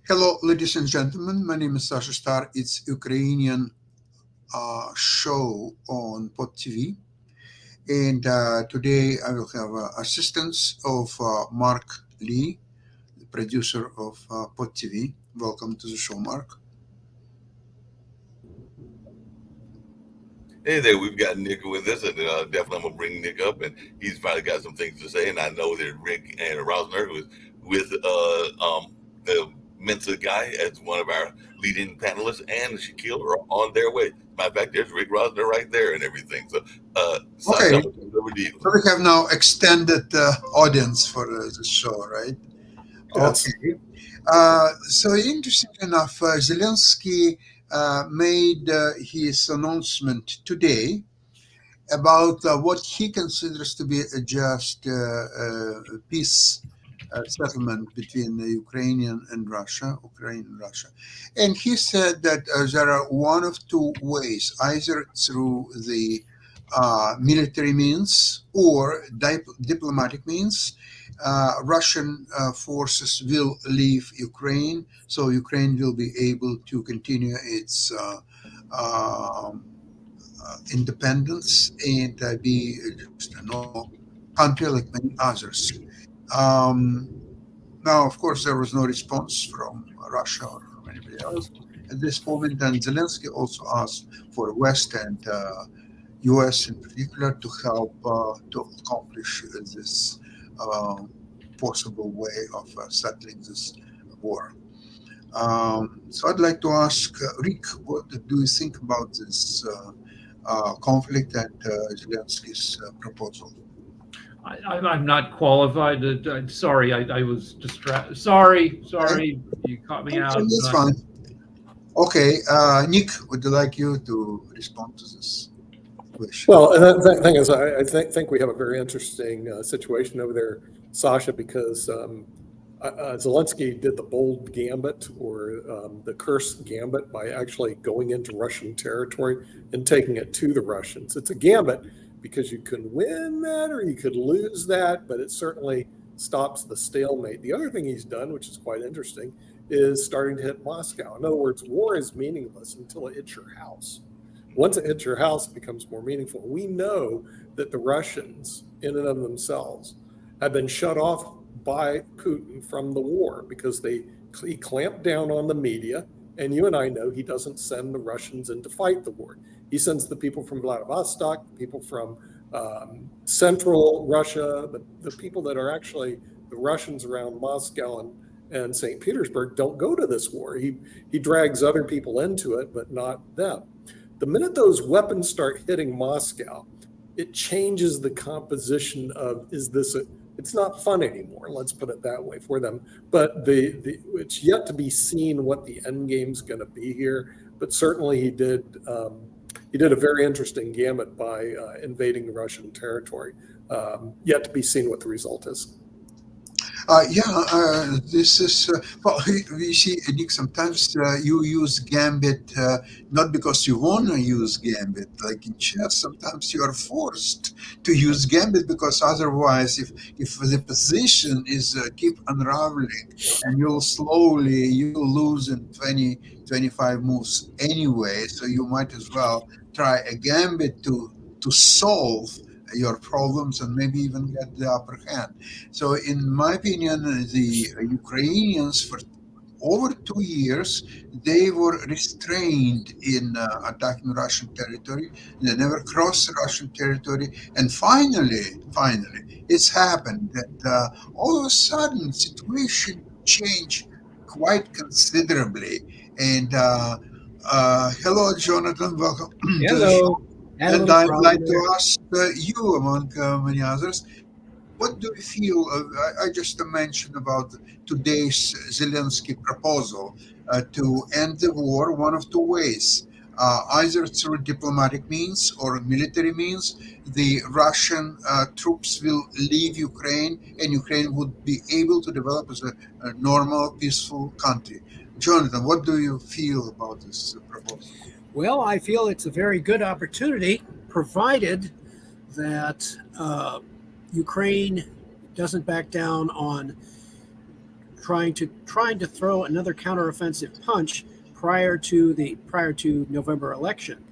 Hello, ladies and gentlemen. My name is Sasha Star. It's Ukrainian show on Pod TV, and today I will have assistance of Mark Lee, the producer of Pod TV. Welcome to the show, Mark. Hey there, we've got Nick with us, and definitely I'm gonna bring Nick up, and he's probably got some things to say. And I know that Rick and Rosner, who is with the Mensa guy as one of our leading panelists, and Shaquille are on their way. Matter of fact, there's Rick Rosner right there and everything. So, Sasha, Okay, I'm gonna turn it over to you. so we have now extended audience for the show, right? Yes. Okay. So interesting enough, Zelensky made his announcement today about what he considers to be a just peace settlement between the Ukraine and Russia, and he said that there are one of two ways: either through the military means or diplomatic means. Russian forces will leave Ukraine, so Ukraine will be able to continue its independence and be just a normal country like many others. Now, of course, there was no response from Russia or from anybody else at this moment, and Zelensky also asked for West and U.S. in particular to help to accomplish this possible way of settling this war. So I'd like to ask Rick, what do you think about this conflict and Zelensky's proposal? I'm not qualified. Sorry, I was distracted. Sorry, you caught me out. That's fine. Okay, Nick, would you like you to respond to this question? Well, the thing is, I think we have a very interesting situation over there, Sasha, because Zelensky did the bold gambit or the cursed gambit by actually going into Russian territory and taking it to the Russians. It's a gambit because you can win that or you could lose that, but it certainly stops the stalemate. The other thing he's done, which is quite interesting, is starting to hit Moscow. In other words, war is meaningless until it hits your house. Once it hits your house, it becomes more meaningful. We know that the Russians, in and of themselves, have been shut off by Putin from the war because he clamped down on the media, and you and I know he doesn't send the Russians in to fight the war. He sends the people from Vladivostok, people from central Russia, the people that are actually the Russians around Moscow and St. Petersburg don't go to this war. He drags other people into it, but not them. The minute those weapons start hitting Moscow, it changes the composition of, it's not fun anymore, let's put it that way for them. But it's yet to be seen what the end game's going to be here. But certainly he did a very interesting gambit by invading the Russian territory. Yet to be seen what the result is. This is, well, we see, Nick, sometimes you use gambit not because you want to use gambit. Like in chess, sometimes you are forced to use gambit because otherwise, if the position is keep unraveling and you'll lose in 20, 25 moves anyway, so you might as well try a gambit to solve your problems and maybe even get the upper hand. So in my opinion, the Ukrainians for over 2 years, they were restrained in attacking Russian territory. They never crossed Russian territory. And finally, it's happened that all of a sudden the situation changed quite considerably. And hello, Jonathan, welcome to the show. And I'd like to ask you, among many others, what do you feel? I just mentioned about today's Zelensky proposal to end the war one of two ways. Either through diplomatic means or military means, the Russian troops will leave Ukraine, and Ukraine would be able to develop as a normal, peaceful country. Jonathan, what do you feel about this proposal? Well, I feel it's a very good opportunity, provided that Ukraine doesn't back down on trying to throw another counteroffensive punch prior to November election,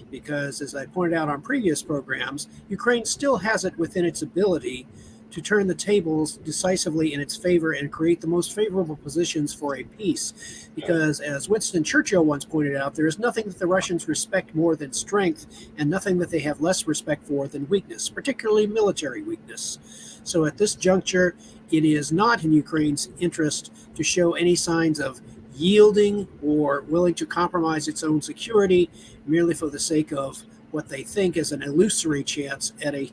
because as I pointed out on previous programs, Ukraine still has it within its ability to turn the tables decisively in its favor and create the most favorable positions for a peace. Because as Winston Churchill once pointed out, there is nothing that the Russians respect more than strength, and nothing that they have less respect for than weakness, particularly military weakness. So at this juncture, it is not in Ukraine's interest to show any signs of yielding or willing to compromise its own security merely for the sake of what they think is an illusory chance at a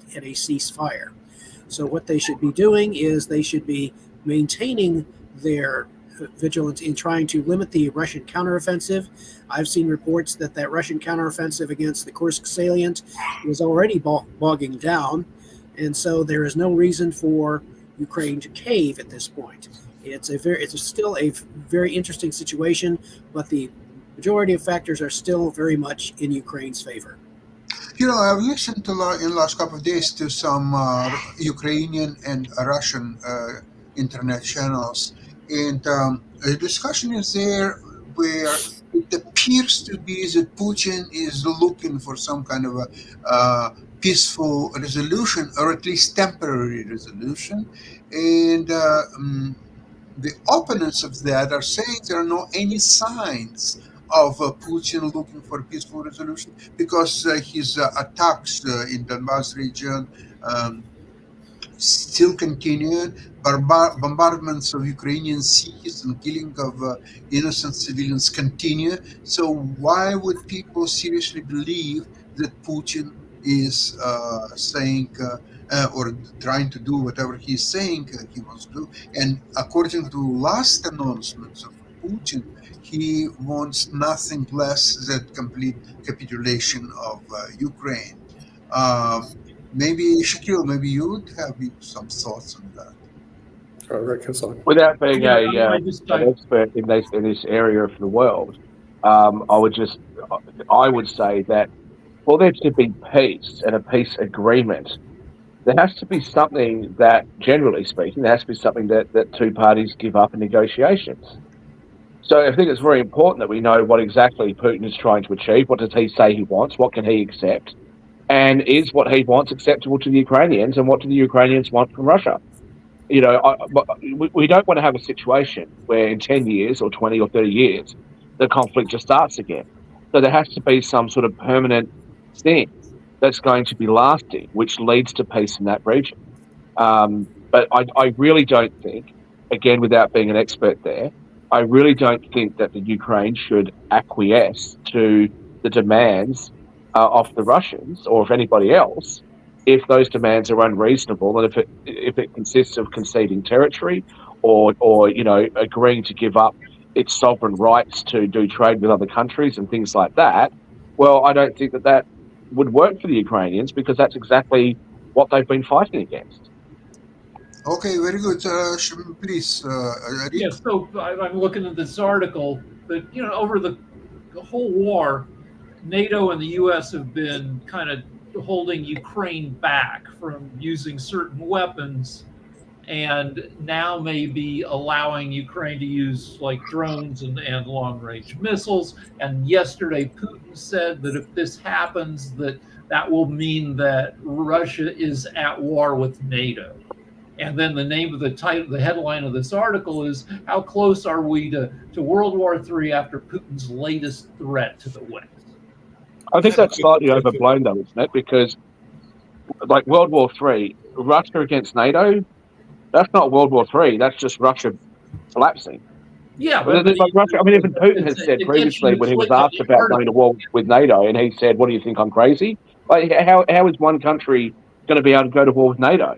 ceasefire. So what they should be doing is they should be maintaining their vigilance in trying to limit the Russian counteroffensive. I've seen reports that Russian counteroffensive against the Kursk salient is already bogging down, and so there is no reason for Ukraine to cave at this point. It's still a very interesting situation, but the majority of factors are still very much in Ukraine's favor. You know, I've listened in the last couple of days to some Ukrainian and Russian internet channels, and the discussion is there where it appears to be that Putin is looking for some kind of a peaceful resolution, or at least temporary resolution, and the opponents of that are saying there are no any signs of Putin looking for a peaceful resolution, because his attacks in Donbass region still continue. Bombardments of Ukrainian cities and killing of innocent civilians continue. So why would people seriously believe that Putin is saying or trying to do whatever he's saying he wants to do? And according to last announcements of Putin, he wants nothing less than complete capitulation of Ukraine. Maybe Shaquille, maybe you would have some thoughts on that. Rick Hassan. Without being Yeah, an expert in this area of the world, I would say that for there to be peace and a peace agreement, there has to be something that, generally speaking, there has to be something that two parties give up in negotiations. So I think it's very important that we know what exactly Putin is trying to achieve. What does he say he wants? What can he accept? And is what he wants acceptable to the Ukrainians? And what do the Ukrainians want from Russia? You know, we don't want to have a situation where in 10 years or 20 or 30 years, the conflict just starts again. So there has to be some sort of permanent thing that's going to be lasting, which leads to peace in that region. But I really don't think, again, without being an expert there, I really don't think that the Ukraine should acquiesce to the demands of the Russians or of anybody else if those demands are unreasonable, and if it consists of conceding territory or you know, agreeing to give up its sovereign rights to do trade with other countries and things like that. Well, I don't think that would work for the Ukrainians, because that's exactly what they've been fighting against. Okay, very good. Please, Rick. Yeah, so I'm looking at this article, but you know, over the whole war, NATO and the U.S. have been kind of holding Ukraine back from using certain weapons, and now maybe allowing Ukraine to use like drones and long-range missiles. And yesterday, Putin said that if this happens, that will mean that Russia is at war with NATO. And then the name of the headline of this article is, "How close are we to World War III after Putin's latest threat to the West?" I think that's slightly overblown, though, isn't it? Because, like World War III, Russia against NATO, that's not World War III. That's just Russia collapsing. Yeah, but like Russia, I mean, even Putin has said previously when he was asked about going to war with NATO, and he said, "What do you think? I'm crazy?" Like, how is one country going to be able to go to war with NATO?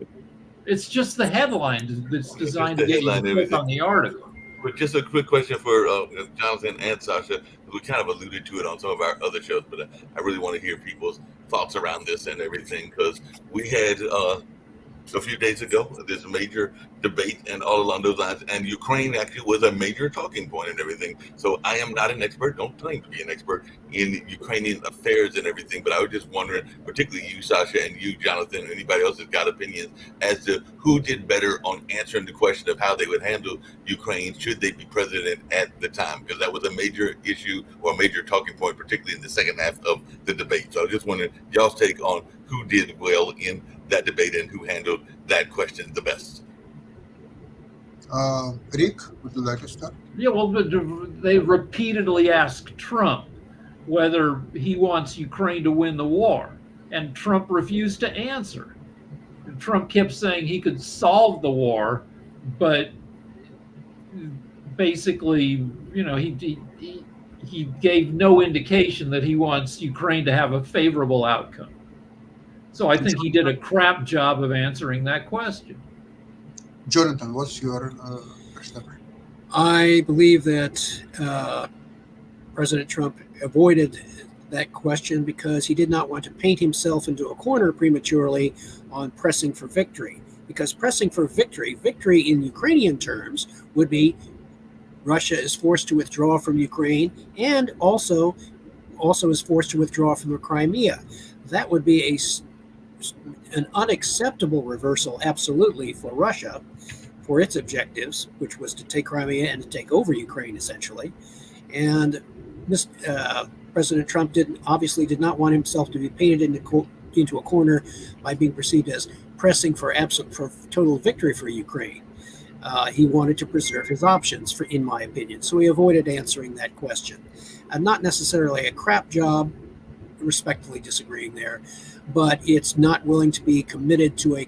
It's just the headline that's designed to the get you to headline, click everything. on the article. But just a quick question for Jonathan and Sasha. We kind of alluded to it on some of our other shows, but I really want to hear people's thoughts around this and everything, because we had a few days ago this major debate and all along those lines, and Ukraine actually was a major talking point and everything. So I am not an expert, don't claim to be an expert in Ukrainian affairs and everything, but I was just wondering, particularly you, Sasha, and you, Jonathan, and anybody else that's got opinions as to who did better on answering the question of how they would handle Ukraine should they be president at the time, because that was a major issue or a major talking point, particularly in the second half of the debate. So I just wondering y'all's take on who did well in that debate and who handled that question the best. Rick, would you like to start? Yeah, well, they repeatedly asked Trump whether he wants Ukraine to win the war, and Trump refused to answer. Trump kept saying he could solve the war, but basically, he gave no indication that he wants Ukraine to have a favorable outcome. So I think he did a crap job of answering that question. Jonathan, what's your perception? I believe that President Trump avoided that question because he did not want to paint himself into a corner prematurely on pressing for victory. Because pressing for victory in Ukrainian terms would be Russia is forced to withdraw from Ukraine and also is forced to withdraw from the Crimea. That would be an unacceptable reversal, absolutely, for Russia, for its objectives, which was to take Crimea and to take over Ukraine, essentially. And President Trump obviously did not want himself to be painted into a corner by being perceived as pressing for total victory for Ukraine. He wanted to preserve his options, in my opinion. So he avoided answering that question. Not necessarily a crap job, respectfully disagreeing there, but it's not willing to be committed to a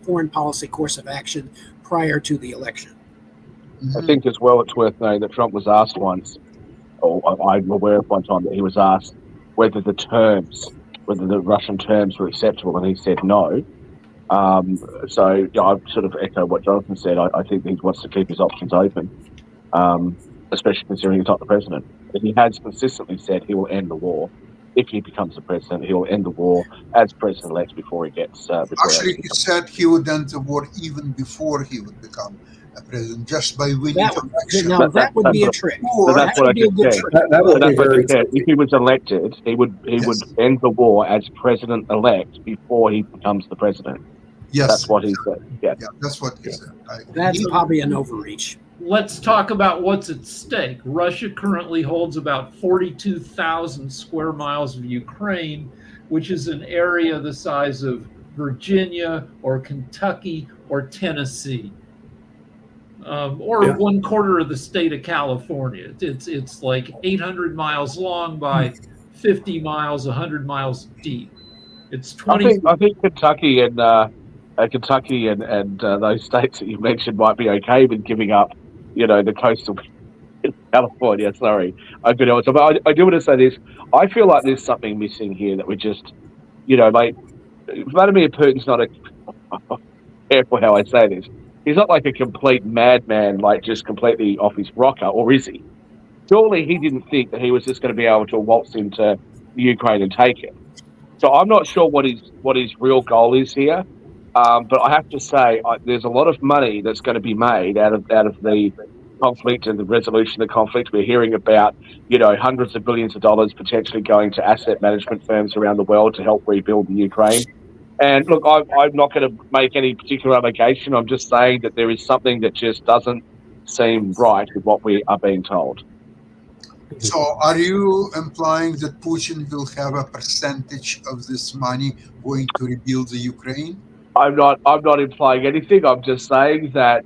foreign policy course of action prior to the election. Mm-hmm. I think as well it's worth noting that Trump was asked once, or I'm aware of one time that he was asked whether the Russian terms were acceptable, and he said no. So yeah, I sort of echo what Jonathan said. I think he wants to keep his options open, especially considering he's not the president. And he has consistently said he will end the war. If he becomes the president, he will end the war as president-elect before he gets... Actually, he said he would end the war even before he would become a president, just by winning election. Now, that would be a trick. So that's what I just said. That would be very If he was elected, he would end the war as president-elect before he becomes the president. Yes. That's what he said. Yeah. Yeah, that's what he said. That's probably an overreach. Let's talk about what's at stake. Russia currently holds about 42,000 square miles of Ukraine, which is an area the size of Virginia or Kentucky or Tennessee, or 1/4 of the state of California. It's like 800 miles long by 50 miles, 100 miles deep. It's 20. I think Kentucky and those states that you mentioned might be okay with giving up, the coastal California. Sorry, I've been honest, but I do want to say this. I feel like there's something missing here that we just, like Vladimir Putin's not careful how I say this. He's not like a complete madman, like just completely off his rocker, or is he? Surely he didn't think that he was just going to be able to waltz into Ukraine and take it. So I'm not sure what his real goal is here. But I have to say, there's a lot of money that's going to be made out of the conflict and the resolution of the conflict. We're hearing about, hundreds of billions of dollars potentially going to asset management firms around the world to help rebuild the Ukraine. And look, I'm not going to make any particular allegation. I'm just saying that there is something that just doesn't seem right with what we are being told. So are you implying that Putin will have a percentage of this money going to rebuild the Ukraine? I'm not implying anything. I'm just saying that,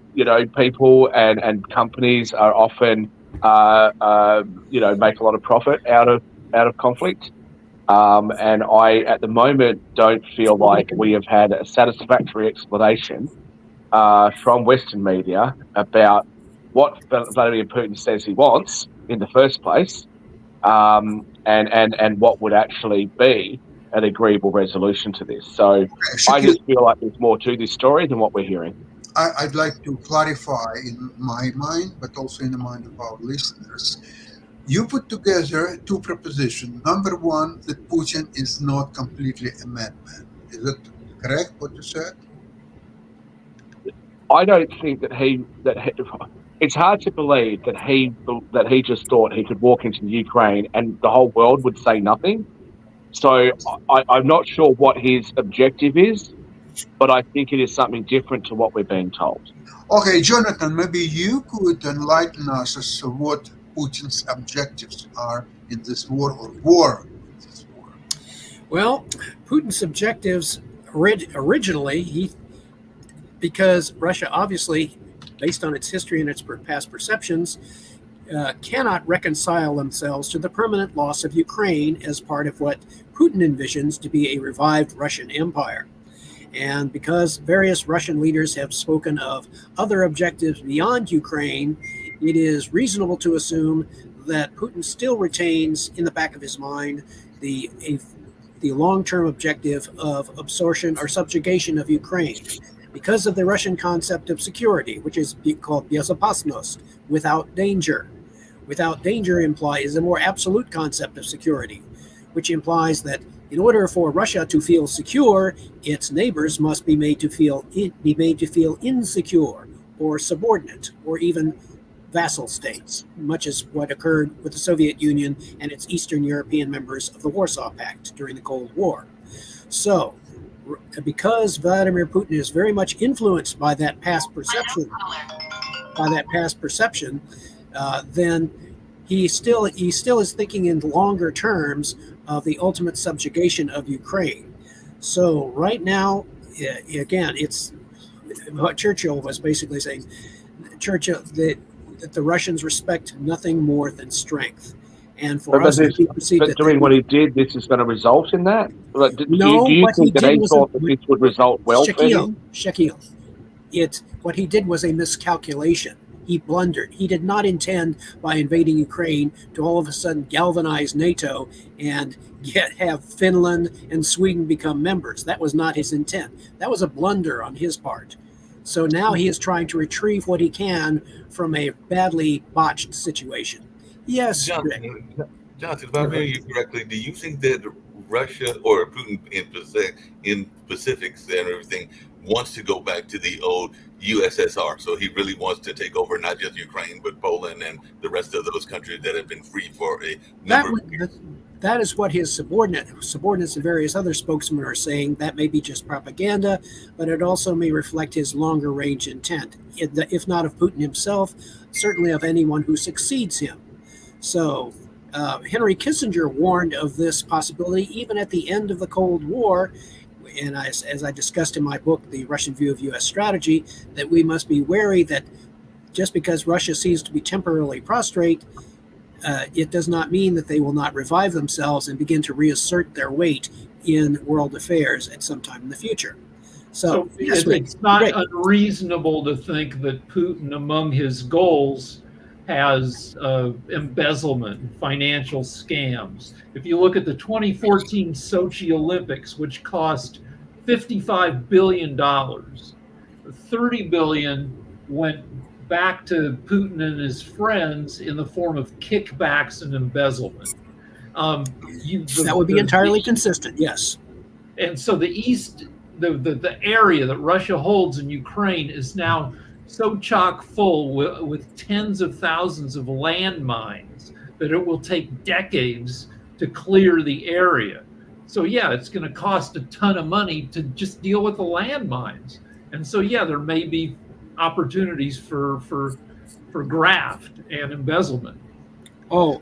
people and companies are often, make a lot of profit out of conflict. And I, at the moment, don't feel like we have had a satisfactory explanation from Western media about what Vladimir Putin says he wants in the first place, and what would actually be an agreeable resolution to this. So I Shakil, just feel like there's more to this story than what we're hearing. I'd like to clarify in my mind, but also in the mind of our listeners. You put together two propositions. Number one, that Putin is not completely a madman. Is it correct what you said? I don't think that it's hard to believe that he just thought he could walk into the Ukraine and the whole world would say nothing. So I'm not sure what his objective is, but I think it is something different to what we're being told. Okay, Jonathan, maybe you could enlighten us as to what Putin's objectives are in this war, or war in this war. Well, Putin's objectives originally, because Russia obviously, based on its history and its past perceptions, cannot reconcile themselves to the permanent loss of Ukraine as part of what Putin envisions to be a revived Russian empire. And because various Russian leaders have spoken of other objectives beyond Ukraine, it is reasonable to assume that Putin still retains in the back of his mind the long-term objective of absorption or subjugation of Ukraine, because of the Russian concept of security, which is called bezopasnost, without danger. Without danger implies a more absolute concept of security, which implies that in order for Russia to feel secure, its neighbors must be made to feel insecure or subordinate or even vassal states, much as what occurred with the Soviet Union and its Eastern European members of the Warsaw Pact during the Cold War. So, because Vladimir Putin is very much influenced by that past perception, then he still is thinking in longer terms of the ultimate subjugation of Ukraine. So right now, again, it's what Churchill was basically saying. Churchill that the Russians respect nothing more than strength. And for us, we perceive that doing what he did, this is going to result in that? Like, do you what think he that he did thought that this would result well for him? Shakil, what he did was a miscalculation. He blundered. He did not intend, by invading Ukraine, to all of a sudden galvanize NATO and have Finland and Sweden become members. That was not his intent. That was a blunder on his part. So now he is trying to retrieve what he can from a badly botched situation. Yes, Jonathan, if I'm hearing you correctly, do you think that Russia, or Putin in specifics and everything, wants to go back to the old USSR? So he really wants to take over not just Ukraine, but Poland and the rest of those countries that have been free for a number of years. That is what his subordinates and various other spokesmen are saying. That may be just propaganda, but it also may reflect his longer range intent, if not of Putin himself, certainly of anyone who succeeds him. So Henry Kissinger warned of this possibility even at the end of the Cold War, and as I discussed in my book, The Russian View of U.S. Strategy, that we must be wary that just because Russia seems to be temporarily prostrate, it does not mean that they will not revive themselves and begin to reassert their weight in world affairs at some time in the future. So yes, it's not unreasonable to think that Putin, among his goals, has embezzlement, financial scams. If you look at the 2014 Sochi Olympics, which cost $55 billion, $30 billion went back to Putin and his friends in the form of kickbacks and embezzlement. That would be entirely consistent, yes. And so the area that Russia holds in Ukraine is now so chock full with tens of thousands of landmines that it will take decades to clear the area. So yeah, it's going to cost a ton of money to just deal with the landmines. And so yeah, there may be opportunities for graft and embezzlement. Oh,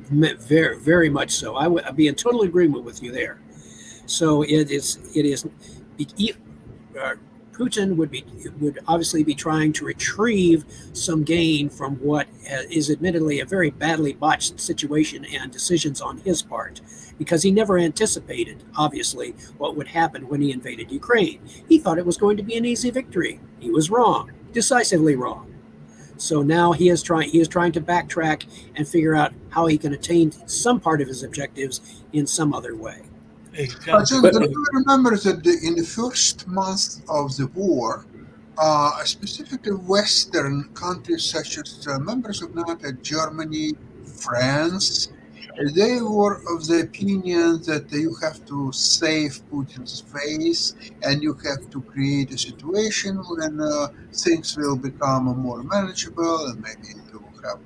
very, very much so. I'd be in total agreement with you there. So it is. Putin would obviously be trying to retrieve some gain from what is admittedly a very badly botched situation and decisions on his part, because he never anticipated, obviously, what would happen when he invaded Ukraine. He thought it was going to be an easy victory. He was wrong, decisively wrong. So now he is trying to backtrack and figure out how he can attain some part of his objectives in some other way. Hey, But Jonathan. do you remember that in the first month of the war, specifically Western countries such as members of NATO, Germany, France, they were of the opinion that you have to save Putin's face and you have to create a situation when things will become more manageable and maybe to have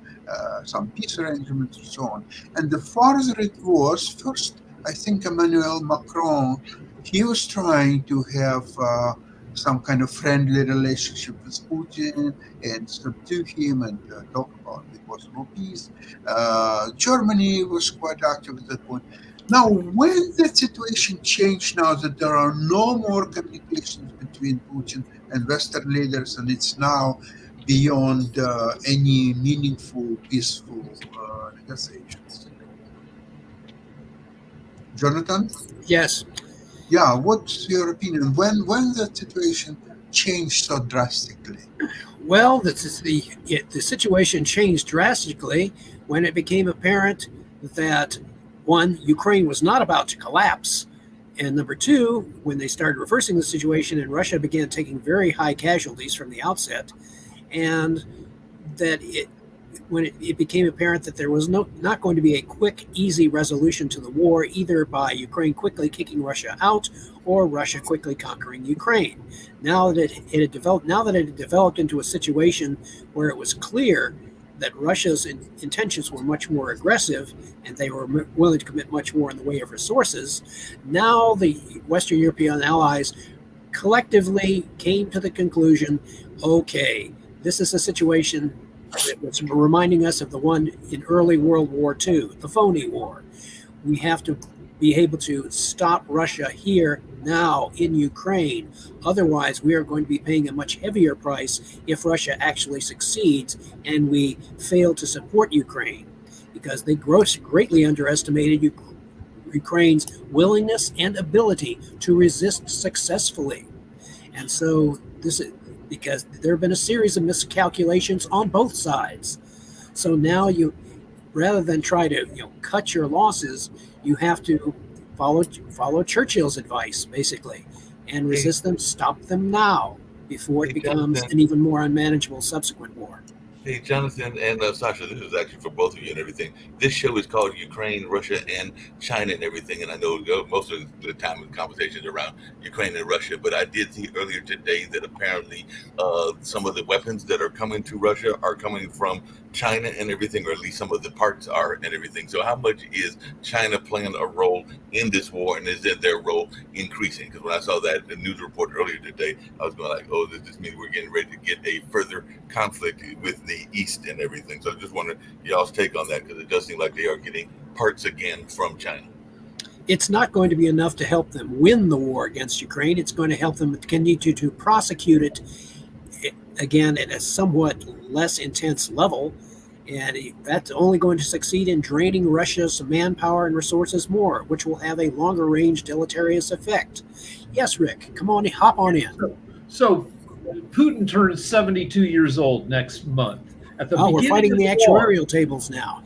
some peace arrangements and so on. And the farther it was, first, I think Emmanuel Macron, he was trying to have some kind of friendly relationship with Putin and subdue him and talk about the possible peace. Germany was quite active at that point. Now, when that situation changed, now that there are no more communications between Putin and Western leaders, and it's now beyond any meaningful, peaceful negotiations. Jonathan? Yes. Yeah, what's your opinion? When that situation changed so drastically? Well, the situation changed drastically when it became apparent that, one, Ukraine was not about to collapse, and number two, when they started reversing the situation and Russia began taking very high casualties from the outset, and that when it became apparent that there was not going to be a quick, easy resolution to the war, either by Ukraine quickly kicking Russia out or Russia quickly conquering Ukraine. Now that it had developed into a situation where it was clear that Russia's intentions were much more aggressive and they were willing to commit much more in the way of resources, now the Western European allies collectively came to the conclusion, okay, this is a situation that's reminding us of the one in early World War II, the phony war. We have to be able to stop Russia here now in Ukraine. Otherwise, we are going to be paying a much heavier price if Russia actually succeeds and we fail to support Ukraine, because they greatly underestimated Ukraine's willingness and ability to resist successfully. And so this is because there have been a series of miscalculations on both sides. So now rather than try to cut your losses, you have to follow Churchill's advice, basically, and resist them, stop them now before it becomes an even more unmanageable subsequent war. Hey, Jonathan and Sasha, this is actually for both of you and everything. This show is called Ukraine, Russia, and China and everything. And I know most of the time the conversations around Ukraine and Russia, but I did see earlier today that apparently some of the weapons that are coming to Russia are coming from China and everything, or at least some of the parts are and everything. So how much is China playing a role in this war, and is their role increasing? Because when I saw that the news report earlier today, I was going like, oh, does this mean we're getting ready to get a further conflict with the East and everything? So I just wonder y'all's take on that, because it does seem like they are getting parts again from China. It's not going to be enough to help them win the war against Ukraine. It's going to help them continue to prosecute it again at a somewhat less intense level, and that's only going to succeed in draining Russia's manpower and resources more, which will have a longer range deleterious effect. Yes, Rick, come on, hop on in. So Putin turns 72 years old next month. We're fighting the actuarial tables now.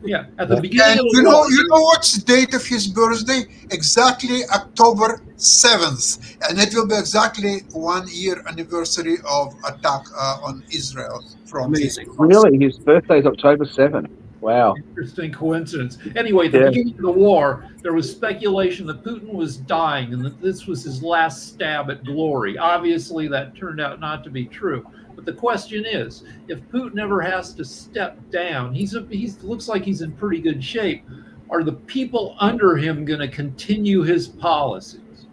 Yeah, at the beginning of you the war. know what's the date of his birthday? Exactly October 7th, and it will be exactly 1 year anniversary of attack on Israel from Amazing. Really? His birthday is October 7th. Wow. Interesting coincidence. Anyway, at the beginning of the war, there was speculation that Putin was dying and that this was his last stab at glory. Obviously, that turned out not to be true. But the question is, if Putin ever has to step down, he looks like he's in pretty good shape. Are the people under him going to continue his policies?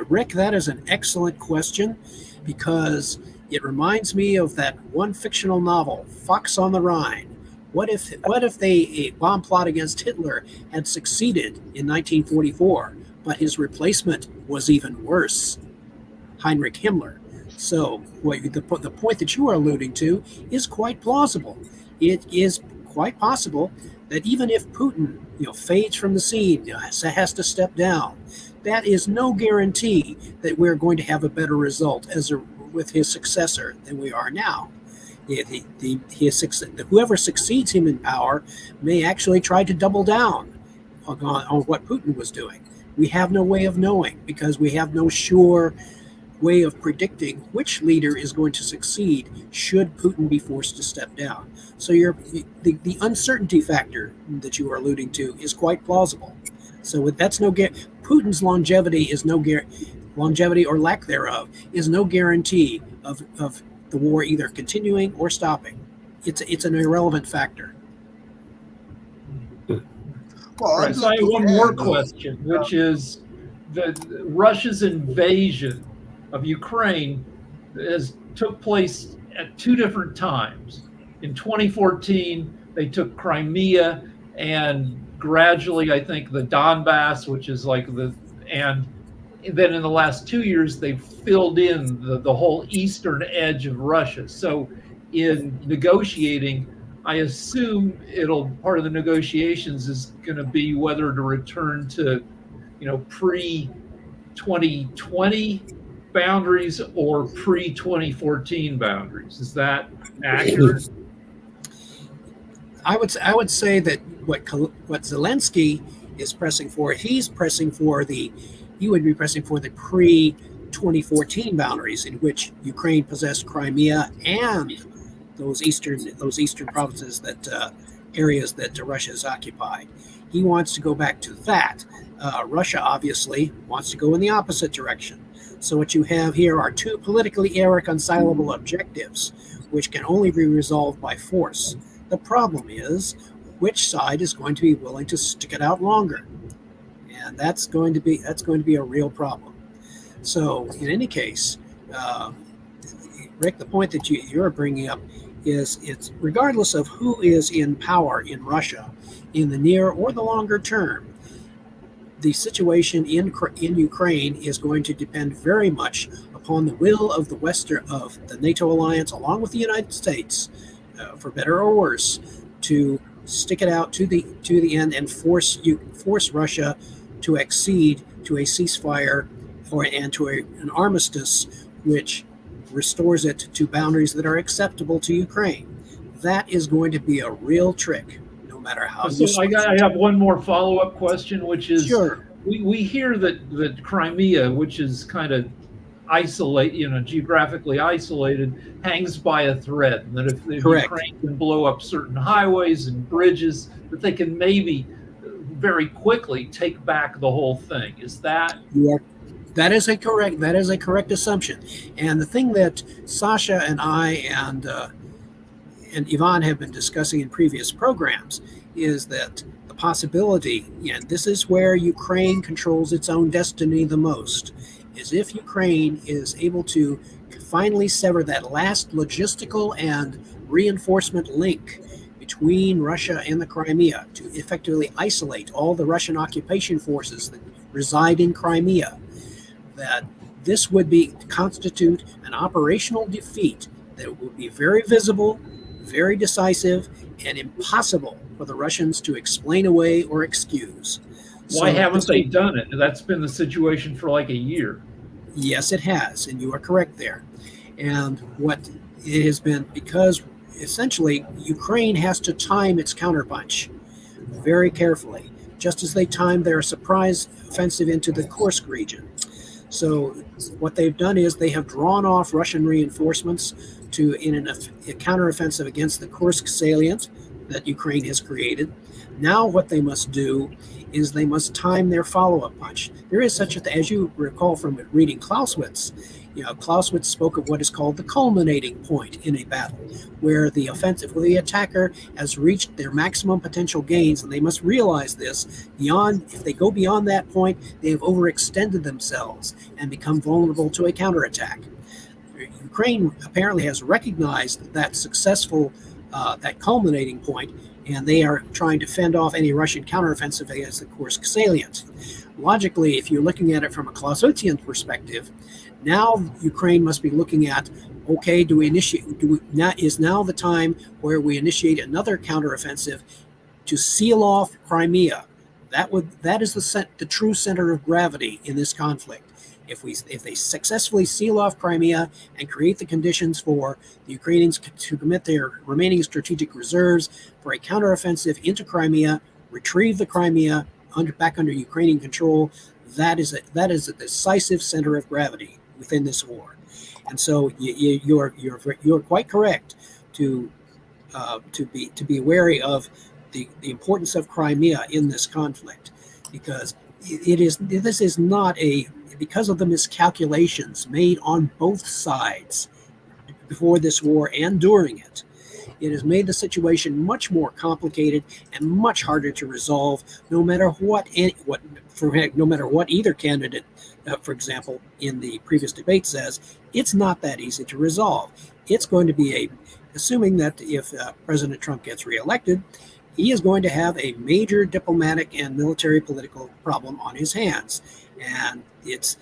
Rick, that is an excellent question, because it reminds me of that one fictional novel, Fox on the Rhine. What if a bomb plot against Hitler had succeeded in 1944, but his replacement was even worse, Heinrich Himmler? So the point that you are alluding to is quite plausible. It is quite possible that even if Putin fades from the scene, has to step down, that is no guarantee that we're going to have a better result with his successor than we are now. Whoever succeeds him in power may actually try to double down on what Putin was doing. We have no way of knowing because we have no sure way of predicting which leader is going to succeed should Putin be forced to step down. So the uncertainty factor that you are alluding to is quite plausible. So that's Putin's longevity or lack thereof is no guarantee of the war either continuing or stopping. It's an irrelevant factor. Well, Right. I'd So I like have to one more add, question, which is Russia's invasion of Ukraine took place at two different times. In 2014, they took Crimea, and gradually, I think the Donbass, which is and then in the last 2 years, they filled in the whole eastern edge of Russia. So in negotiating, I assume part of the negotiations is going to be whether to return to, pre-2020 boundaries or pre-2014 boundaries. Is that accurate? I would say that what Zelensky is pressing for, he would be pressing for the pre-2014 boundaries in which Ukraine possessed Crimea and those eastern provinces areas that Russia has occupied. He wants to go back to that. Russia obviously wants to go in the opposite direction. So what you have here are two politically irreconcilable objectives, which can only be resolved by force. The problem is which side is going to be willing to stick it out longer, and that's going to be a real problem. So in any case, Rick, the point that you're bringing up is it's regardless of who is in power in Russia in the near or the longer term, the situation in Ukraine is going to depend very much upon the will of the NATO alliance, along with the United States, for better or worse, to stick it out to the end and force Russia to accede to a ceasefire and to an armistice which restores it to boundaries that are acceptable to Ukraine. That is going to be a real trick, no matter how. So I have one more follow-up question, which is, sure. We hear that Crimea, which is kind of geographically isolated, hangs by a thread, and that if Ukraine can blow up certain highways and bridges, that they can maybe very quickly take back the whole thing. Is that? That is a correct assumption. And the thing that Sasha and I and Ivan have been discussing in previous programs is that the possibility, and this is where Ukraine controls its own destiny the most, is if Ukraine is able to finally sever that last logistical and reinforcement link between Russia and the Crimea to effectively isolate all the Russian occupation forces that reside in Crimea, that this would constitute an operational defeat that would be very visible, very decisive, and impossible for the Russians to explain away or excuse. Why haven't they done it? That's been the situation for like a year. Yes, it has, and you are correct there. And what it has been, because essentially Ukraine has to time its counterpunch very carefully, just as they timed their surprise offensive into the Kursk region. So what they've done is they have drawn off Russian reinforcements in a counteroffensive against the Kursk salient that Ukraine has created. Now what they must do is they must time their follow-up punch. There is such as you recall from reading Clausewitz, Clausewitz spoke of what is called the culminating point in a battle, where the attacker has reached their maximum potential gains, and they must realize this. If they go beyond that point, they have overextended themselves and become vulnerable to a counterattack. Ukraine apparently has recognized that that culminating point, and they are trying to fend off any Russian counteroffensive against the Kursk salient. Logically, if you're looking at it from a Clausewitzian perspective, now Ukraine must be looking at, okay, is now the time where we initiate another counteroffensive to seal off Crimea? That is the true center of gravity in this conflict. If they successfully seal off Crimea and create the conditions for the Ukrainians to commit their remaining strategic reserves for a counteroffensive into Crimea, retrieve the Crimea, back under Ukrainian control, that is a decisive center of gravity within this war. And so you're quite correct to be wary of the importance of Crimea in this conflict, because this is not because of the miscalculations made on both sides before this war and during it. It has made the situation much more complicated and much harder to resolve, no matter what either candidate, for example, in the previous debate says. It's not that easy to resolve. It's going to be assuming that if President Trump gets reelected, he is going to have a major diplomatic and military political problem on his hands. And it's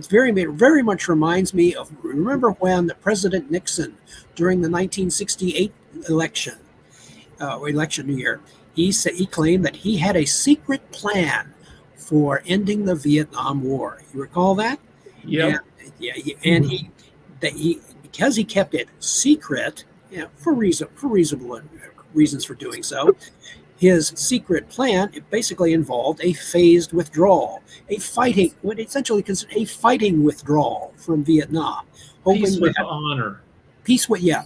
very much reminds me of, remember when President Nixon, during the 1968 election year, he claimed that he had a secret plan for ending the Vietnam War. You recall that? Yeah. And he because he kept it secret, for reasonable reasons for doing so. His secret plan, it basically involved a phased withdrawal, what essentially considered a fighting withdrawal from Vietnam. Peace with honor.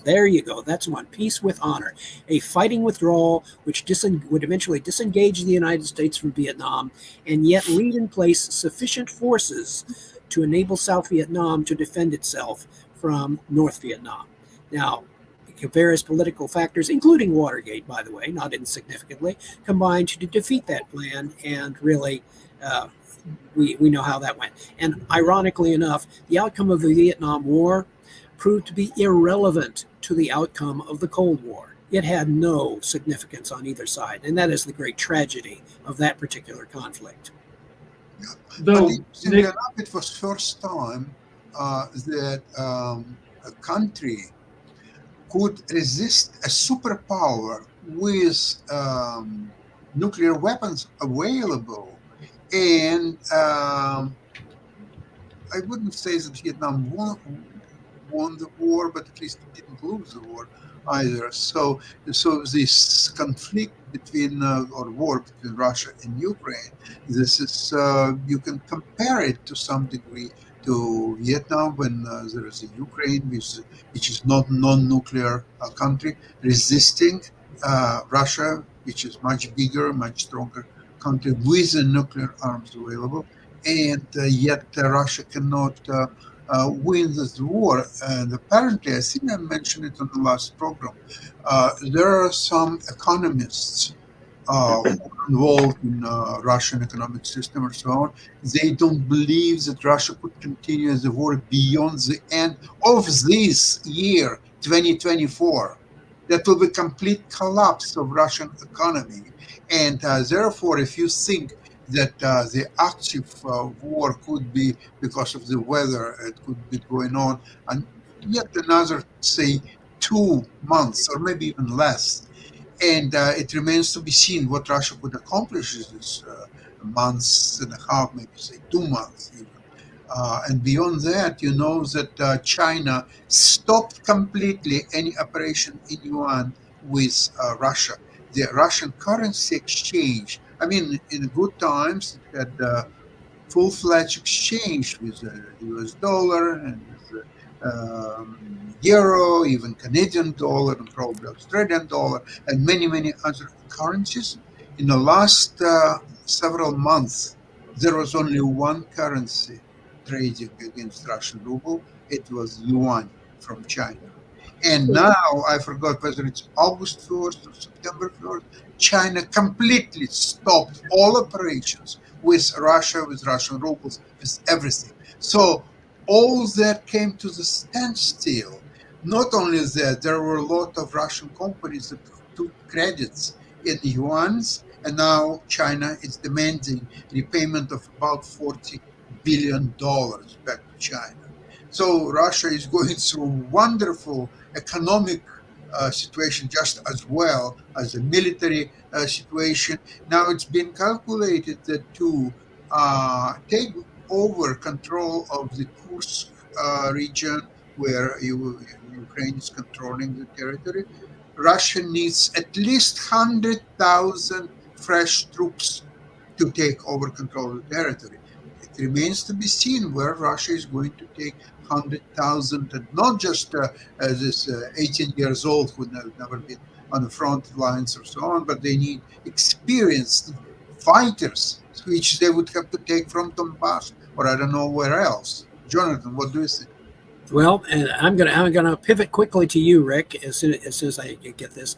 There you go. That's one. Peace with honor. A fighting withdrawal which would eventually disengage the United States from Vietnam, and yet leave in place sufficient forces to enable South Vietnam to defend itself from North Vietnam. Now, various political factors, including Watergate, by the way, not insignificantly, combined to defeat that plan, and really we know how that went. And ironically enough, the outcome of the Vietnam War proved to be irrelevant to the outcome of the Cold War. It had no significance on either side, and that is the great tragedy of that particular conflict. Though, interestingly enough, it was first time that a country could resist a superpower with nuclear weapons available. And I wouldn't say that Vietnam won the war, but at least it didn't lose the war either. So this conflict between war between Russia and Ukraine, this is you can compare it to some degree to Vietnam, when there is a Ukraine, which is not non-nuclear country, resisting Russia, which is much bigger, much stronger country with the nuclear arms available, and yet Russia cannot win this war. And apparently, I think I mentioned it on the last program, there are some economists involved in Russian economic system or so on. They don't believe that Russia could continue the war beyond the end of this year, 2024. That will be complete collapse of Russian economy. And therefore, if you think that the active war could be because of the weather, it could be going on, and yet another, say, 2 months or maybe even less. And it remains to be seen what Russia could accomplish in this months and a half, maybe say 2 months even. And beyond that, you know that China stopped completely any operation in yuan with Russia. The Russian currency exchange, I mean, in good times, it had full-fledged exchange with the US dollar and with euro, even Canadian dollar, and probably Australian dollar, and many, many other currencies. In the last several months, there was only one currency trading against Russian ruble. It was yuan from China. And now, I forgot whether it's August 1st or September 1st, China completely stopped all operations with Russia, with Russian rubles, with everything. So all that came to the standstill. Not only that, there were a lot of Russian companies that took credits in yuans, and now China is demanding repayment of about $40 billion back to China. So Russia is going through wonderful economic situation just as well as a military situation. Now it's been calculated that to take over control of the Kursk region, where Ukraine is controlling the territory, Russia needs at least 100,000 fresh troops to take over control of the territory. It remains to be seen where Russia is going to take 100,000, and not just this 18 years old who have never been on the front lines or so on, but they need experienced fighters, which they would have to take from Donbass or I don't know where else. Jonathan, what do you think? Well, and I'm gonna pivot quickly to you, Rick, as soon as I get this.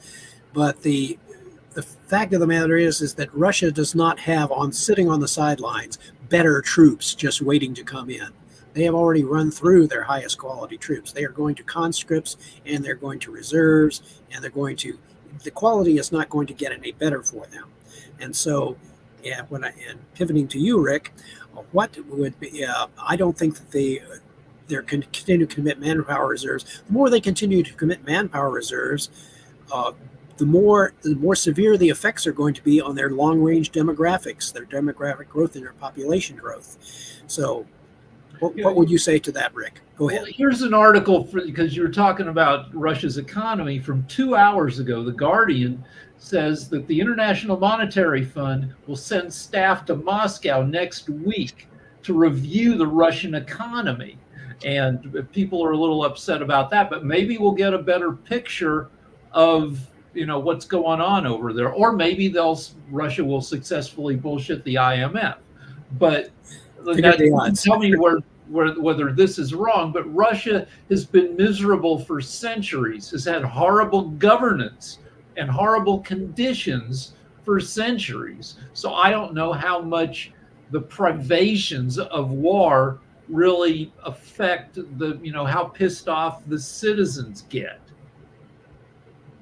But the fact of the matter is that Russia does not have sitting on the sidelines better troops just waiting to come in. They have already run through their highest quality troops. They are going to conscripts and they're going to reserves, and the quality is not going to get any better for them. And so, yeah, and pivoting to you, Rick, what would be? I don't think that they're continue to commit manpower reserves. The more they continue to commit manpower reserves, the more severe the effects are going to be on their long-range demographics, their demographic growth, and their population growth. So, what would you say to that, Rick? Go ahead. Well, here's an article because you were talking about Russia's economy from 2 hours ago. The Guardian says that the International Monetary Fund will send staff to Moscow next week to review the Russian economy. And people are a little upset about that, but maybe we'll get a better picture of what's going on over there, or maybe Russia will successfully bullshit the IMF. But tell me whether this is wrong. But Russia has been miserable for centuries, has had horrible governance and horrible conditions for centuries. So I don't know how much the privations of war really affect how pissed off the citizens get.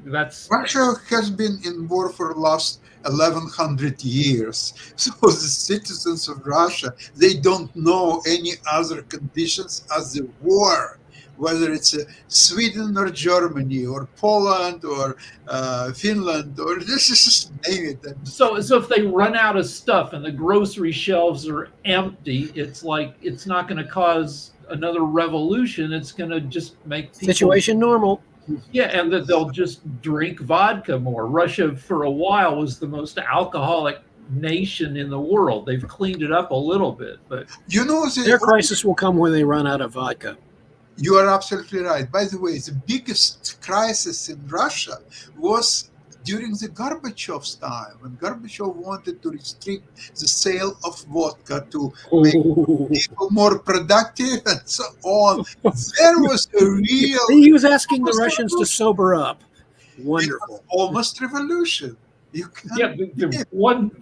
Russia has been in war for the last 1100 years. So the citizens of Russia, they don't know any other conditions as the war, whether it's Sweden or Germany or Poland or Finland, or just name it. So if they run out of stuff and the grocery shelves are empty, it's not going to cause another revolution. It's going to just make situation normal. Yeah, and that they'll just drink vodka more. Russia, for a while, was the most alcoholic nation in the world. They've cleaned it up a little bit, but their crisis will come when they run out of vodka. You are absolutely right. By the way, the biggest crisis in Russia was during the Gorbachev's time, when Gorbachev wanted to restrict the sale of vodka to make people more productive and so on. There was a real... He was asking the Russians to sober up. Wonderful. Almost revolution. One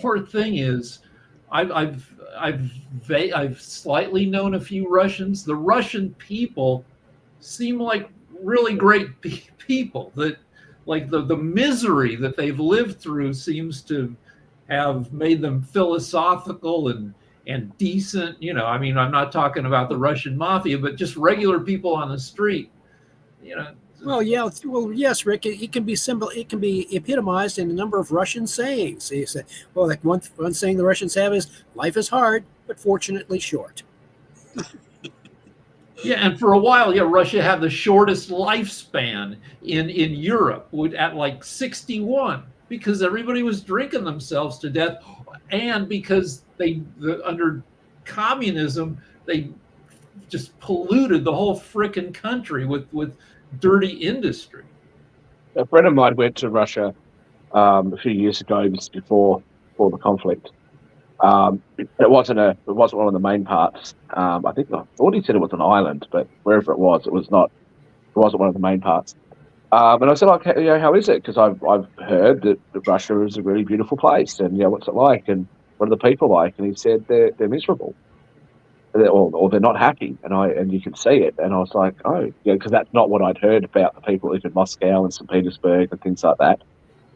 more thing is, I've slightly known a few Russians. The Russian people seem like really great people. That the misery that they've lived through seems to have made them philosophical and decent. I mean, I'm not talking about the Russian mafia, but just regular people on the street. Well, yeah. Well, yes, Rick. It can be epitomized in a number of Russian sayings. He said, well, like one saying the Russians have is, "Life is hard, but fortunately short." Yeah, and for a while, Russia had the shortest lifespan in Europe, at like 61, because everybody was drinking themselves to death, and because under communism they just polluted the whole frickin' country with dirty industry. A friend of mine went to Russia a few years ago, just before the conflict. It wasn't one of the main parts. I thought he said it was an island, but wherever it wasn't one of the main parts. And I said, how is it? Because I've heard that Russia is a really beautiful place, and what's it like, and what are the people like? And he said they're miserable, or they're not happy, and you can see it. And I was like, because that's not what I'd heard about the people in Moscow and St. Petersburg and things like that.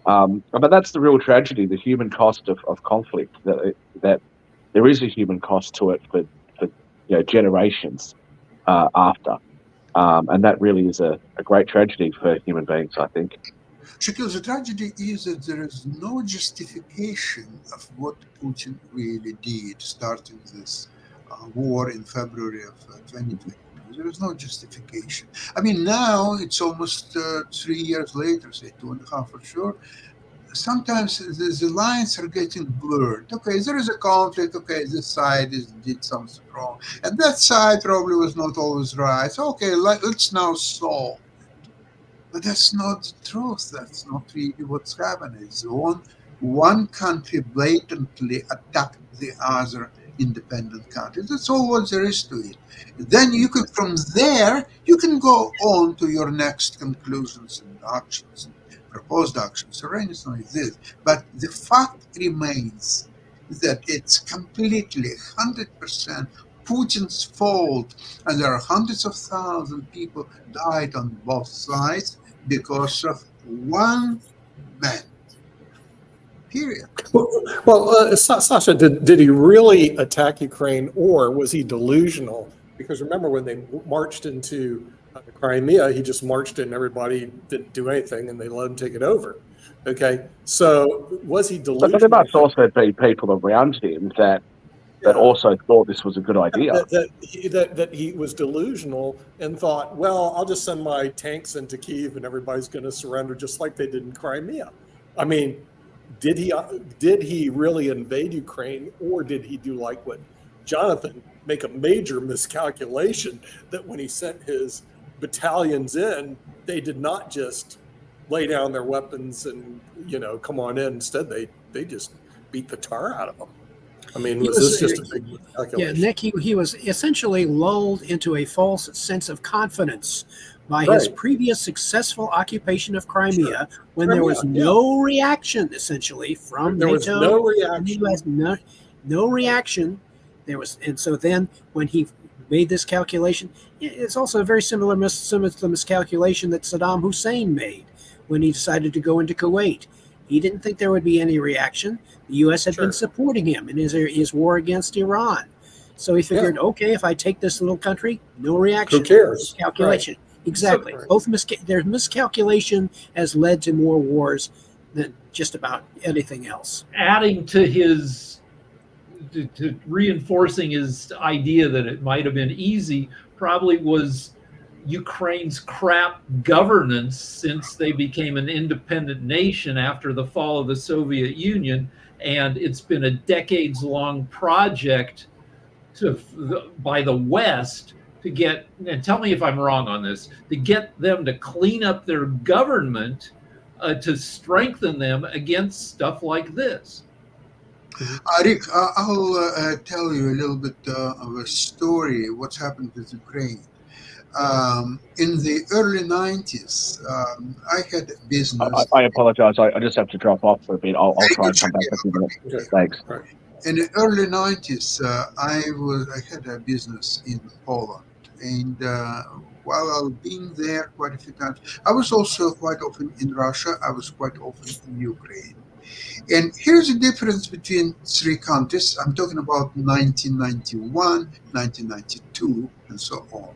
But that's the real tragedy, the human cost of conflict, that there is a human cost to it for generations after. And that really is a great tragedy for human beings, I think. Shakil, the tragedy is that there is no justification of what Putin really did starting this war in February of 2020. There is no justification. I mean, now it's almost 3 years later, say 2.5 for sure. sometimes the lines are getting blurred. Okay, there is a conflict. Okay, this side did something wrong, and that side probably was not always right. So, okay, let's now solve. But that's not the truth. That's not really what's happening. It's one country blatantly attacked the other independent country. That's all what there is to it. Then you can, from there, you can go on to your next conclusions and actions, proposed actions, or anything like this. But the fact remains that it's completely 100% Putin's fault, and there are hundreds of thousands of people died on both sides because of one man. Period. Well, Sasha, did he really attack Ukraine, or was he delusional? Because remember, when they marched into Crimea, he just marched in, everybody didn't do anything, and they let him take it over. Okay, so was he delusional? But there must also be people around him that also thought this was a good idea. That he was delusional and thought, well, I'll just send my tanks into Kyiv and everybody's going to surrender just like they did in Crimea. I mean, did he really invade Ukraine, or did he do like what Jonathan, make a major miscalculation that when he sent his battalions in, they did not just lay down their weapons and come on in. Instead, they just beat the tar out of them. I mean, was this just a big calculation? Yeah, Nick, he was essentially lulled into a false sense of confidence by his previous successful occupation of Crimea, when there was no reaction, essentially, from NATO. Was no reaction. No reaction. There was, and so then when he made this calculation, it's also a very similar to the miscalculation that Saddam Hussein made when he decided to go into Kuwait. He didn't think there would be any reaction. The U.S. had been supporting him in his war against Iran. So he figured, okay, if I take this little country, no reaction. Who cares? Calculation. Right. Exactly. Both their miscalculation has led to more wars than just about anything else. Adding to his, to reinforcing his idea that it might have been easy, probably was Ukraine's crap governance since they became an independent nation after the fall of the Soviet Union. And it's been a decades-long project by the West to get, and tell me if I'm wrong on this, to get them to clean up their government, to strengthen them against stuff like this. Rick, I'll tell you a little bit of a story, what's happened with Ukraine. In the early 90s, I had a business. I apologize. I just have to drop off for a bit. I'll try and come back in a few minutes. Okay. Thanks. Right. In the early 90s, I had a business in Poland. And while I was being there quite a few times, I was also quite often in Russia. I was quite often in Ukraine. And here's the difference between three countries. I'm talking about 1991, 1992, and so on.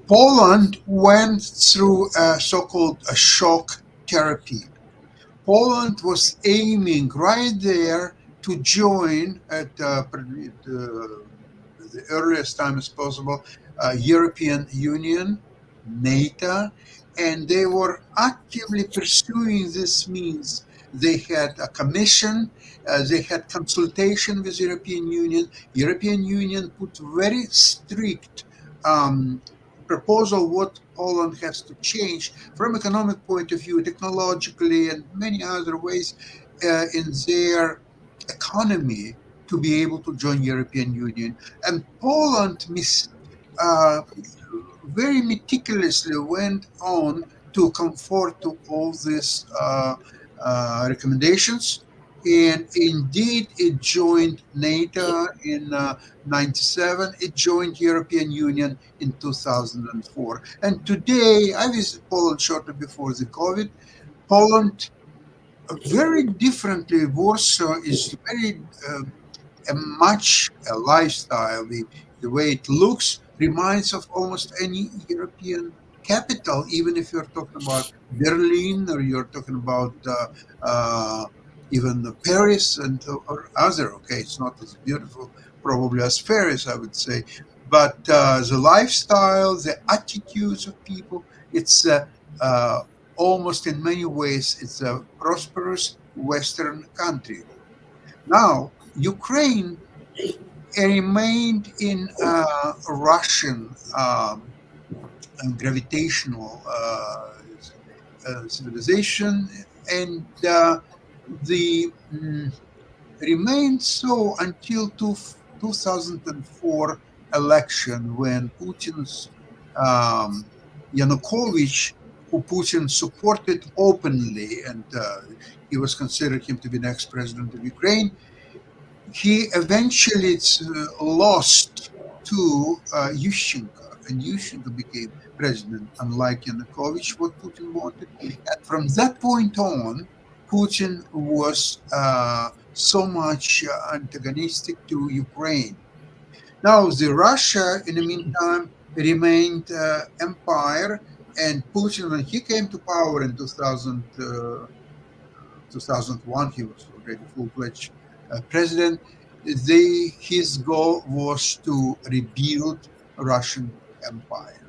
Poland went through a so-called shock therapy. Poland was aiming right there to join at the earliest time as possible European Union, NATO, and they were actively pursuing this means. They had a commission, they had consultation with European Union. European Union put very strict proposal what Poland has to change from economic point of view, technologically, and many other ways in their economy to be able to join European Union. And Poland very meticulously went on to conform to all these recommendations. And indeed, it joined NATO in 97. It joined European Union in 2004. And today, I visited Poland shortly before the COVID. Poland, very differently, Warsaw is very much a lifestyle. The way it looks reminds of almost any European capital, even if you're talking about Berlin or you're talking about even Paris or other. Okay, it's not as beautiful probably as Paris, I would say, but the lifestyle, the attitudes of people, it's almost in many ways, it's a prosperous Western country. Now, Ukraine remained in Russian gravitational civilization, and the remained so until 2004 election, when Putin's Yanukovych, who Putin supported openly, and he was considered him to be next president of Ukraine, he eventually lost to Yushchenko, and Yushchenko became president, unlike Yanukovych, what Putin wanted. And from that point on, Putin was so much antagonistic to Ukraine. Now, the Russia, in the meantime, remained empire, and Putin, when he came to power in 2001, he was already full-fledged president. His goal was to rebuild Russian empire.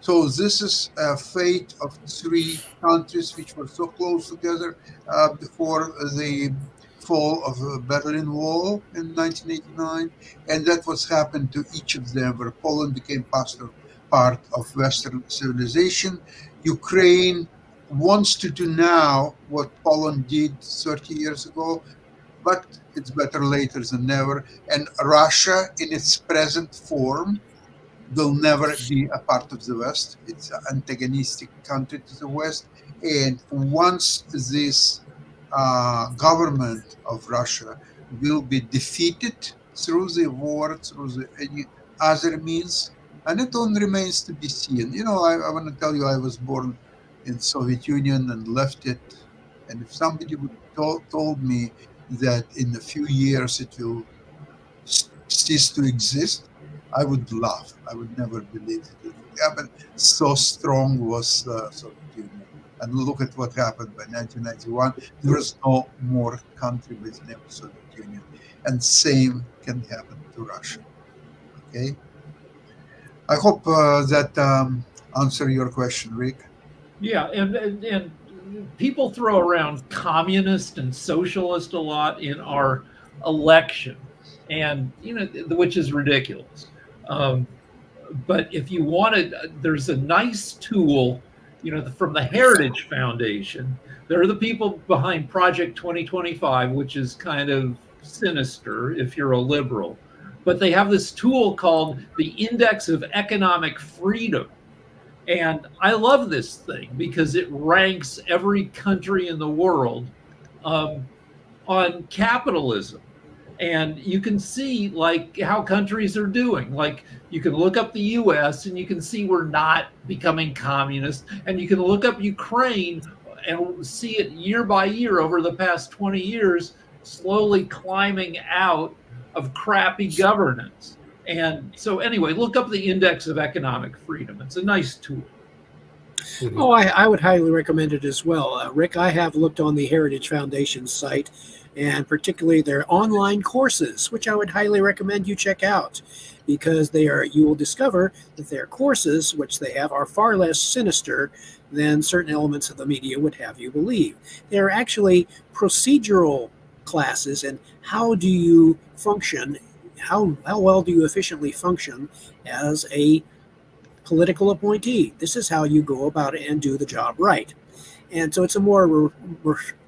So this is a fate of three countries which were so close together before the fall of the Berlin Wall in 1989, and that was happened to each of them, where Poland became part of Western civilization. Ukraine wants to do now what Poland did 30 years ago, but it's better later than never. And Russia, in its present form, will never be a part of the West. It's an antagonistic country to the West. And once this government of Russia will be defeated through the war, through any other means, and it only remains to be seen. You know, I want to tell you, I was born in Soviet Union and left it. And if somebody would told me that in a few years it will cease to exist, I would laugh. I would never believe it would happen. So strong was the Soviet Union. And look at what happened by 1991. There was no more country with the name of Soviet Union. And same can happen to Russia. Okay? I hope that answer your question, Rick. Yeah, and people throw around communist and socialist a lot in our election, and which is ridiculous. But if you wanted, there's a nice tool, from the Heritage Foundation. They're the people behind Project 2025, which is kind of sinister if you're a liberal. But they have this tool called the Index of Economic Freedom. And I love this thing because it ranks every country in the world on capitalism. And you can see like how countries are doing. Like you can look up the US and you can see we're not becoming communist. And you can look up Ukraine and see it year by year over the past 20 years, slowly climbing out of crappy governance. And so anyway, look up the Index of Economic Freedom. It's a nice tool. Mm-hmm. Oh, I would highly recommend it as well. Rick, I have looked on the Heritage Foundation site, and particularly their online courses, which I would highly recommend you check out, because you will discover that their courses, which they have, are far less sinister than certain elements of the media would have you believe. They're actually procedural classes, and how do you function, how well do you efficiently function as a political appointee? This is how you go about it and do the job right. And so it's a more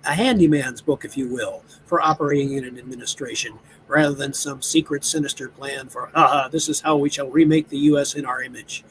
a handyman's book, if you will, for operating in an administration, rather than some secret, sinister plan for, this is how we shall remake the U.S. in our image.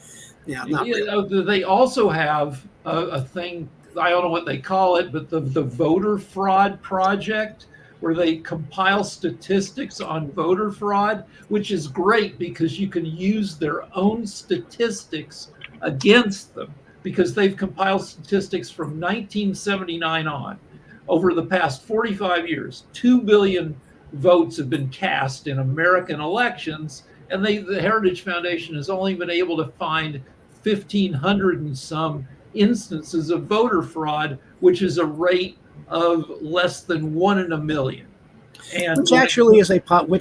Yeah, not really. They also have a thing, I don't know what they call it, but the voter fraud project, where they compile statistics on voter fraud, which is great because you can use their own statistics against them, because they've compiled statistics from 1979 on. Over the past 45 years, 2 billion votes have been cast in American elections, and the Heritage Foundation has only been able to find 1,500 and some instances of voter fraud, which is a rate of less than 1 in a million. And which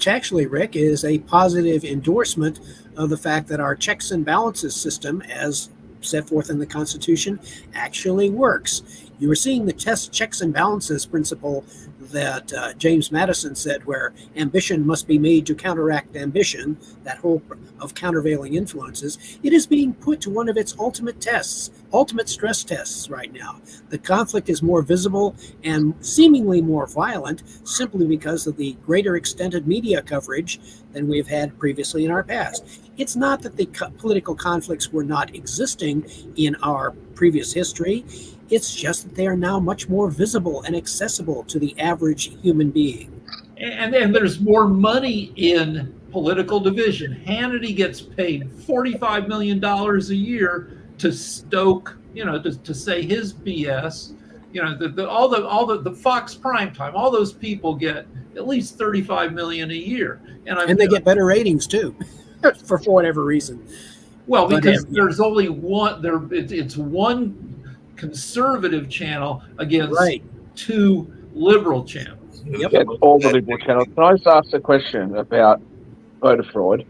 actually, Rick, is a positive endorsement of the fact that our checks and balances system, as set forth in the Constitution actually works. You were seeing the checks and balances principle that James Madison said, where ambition must be made to counteract ambition, that whole of countervailing influences. It is being put to one of its ultimate tests, ultimate stress tests right now. The conflict is more visible and seemingly more violent simply because of the greater extended media coverage than we've had previously in our past. It's not that the political conflicts were not existing in our previous history. It's just that they are now much more visible and accessible to the average human being. And there's more money in political division. Hannity gets paid $45 million a year to stoke, to say his BS. All the Fox primetime, all those people get at least $35 million a year, and they get better ratings too, for whatever reason. Well, because there's only one. It's one conservative channel against two liberal channels. Yep. Yeah, all the liberal channels. Can I just ask a question about voter fraud?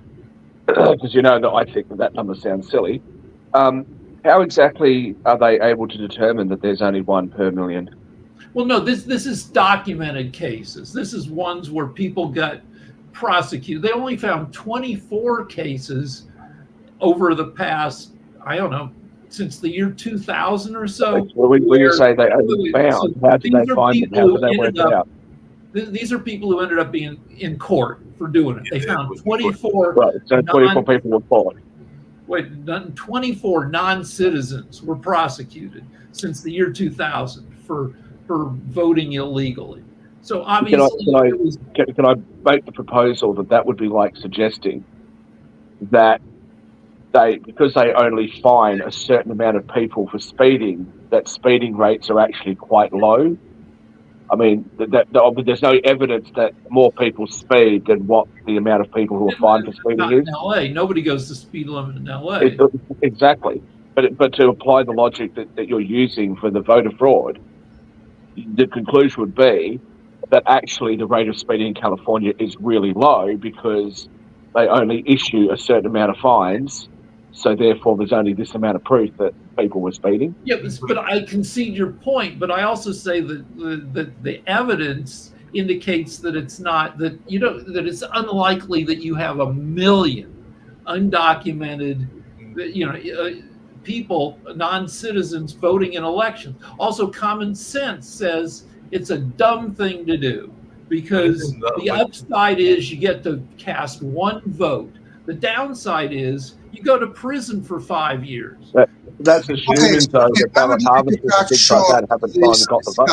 Because you know that I think that number sounds silly. How exactly are they able to determine that there's only 1 per million? Well, no, this is documented cases. This is ones where people got prosecuted. They only found 24 cases over the past, I don't know, since the year 2000 or so. Well, when you say they only found, how did they find it? How did they work it out? These are people who ended up being in court for doing it. They found 24. Right, so 24 people were caught. 24 non-citizens were prosecuted since the year 2000 for voting illegally. So obviously, can I make the proposal that would be like suggesting that because they only fine a certain amount of people for speeding, that speeding rates are actually quite low? I mean, there's no evidence that more people speed than what the amount of people who are fined for speeding is. In LA, nobody goes to speed limit in LA. Exactly, but to apply the logic that you're using for the voter fraud, the conclusion would be that actually the rate of speeding in California is really low because they only issue a certain amount of fines. So therefore, there's only this amount of proof that people were speeding. Yeah, but I concede your point. But I also say that the evidence indicates that it's not that it's unlikely that you have 1 million undocumented, people, non-citizens voting in elections. Also, common sense says it's a dumb thing to do because the upside is you get to cast one vote. The downside is you go to prison for 5 years. That's assuming that ballot harvesters and things like that haven't finally got the vote.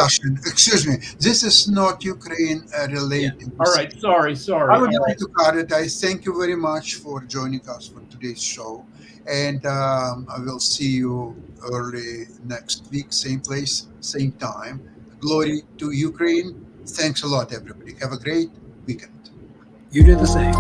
Excuse me, this is not Ukraine related. Yeah. All right, sorry. I would like to cut it. I thank you very much for joining us for today's show. And I will see you early next week, same place, same time. Glory to Ukraine. Thanks a lot, everybody. Have a great weekend. You do the same.